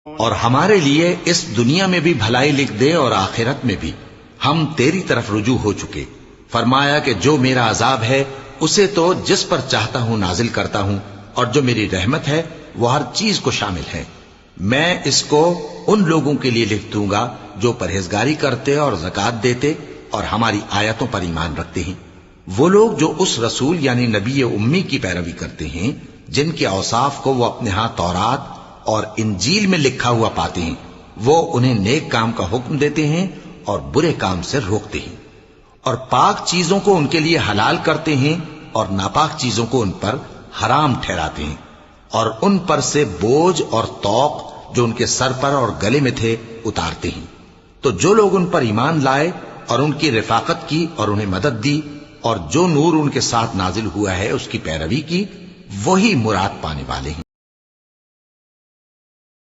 और हमारे लिए इस दुनिया में भी भलाई लिख दे और आखिरत में भी हम तेरी तरफ रुजू हो चुके। फरमाया कि जो मेरा अजाब है उसे तो जिस पर चाहता हूं नाजिल करता हूं, और जो मेरी रहमत है वो हर चीज को शामिल है। मैं इसको उन लोगों के लिए लिख दूंगा जो परहेजगारी करते और ज़कात देते और हमारी आयतों पर ईमान रखते हैं। वो लोग जो उस रसूल यानी नबी उम्मी की पैरवी करते हैं जिनके औसाफ को वो अपने हाथ तौरात और इंजील में लिखा हुआ पाते हैं, वो उन्हें नेक काम का हुक्म देते हैं और बुरे काम से रोकते हैं, और पाक चीजों को उनके लिए हलाल करते हैं और नापाक चीजों को उन पर हराम ठहराते हैं, और उन पर से बोझ और तौक जो उनके सर पर और गले में थे उतारते हैं। तो जो लोग उन पर ईमान लाए और उनकी रिफाकत की और उन्हें मदद दी और जो नूर उनके साथ नाजिल हुआ है उसकी पैरवी की, वही मुराद पाने वाले हैं।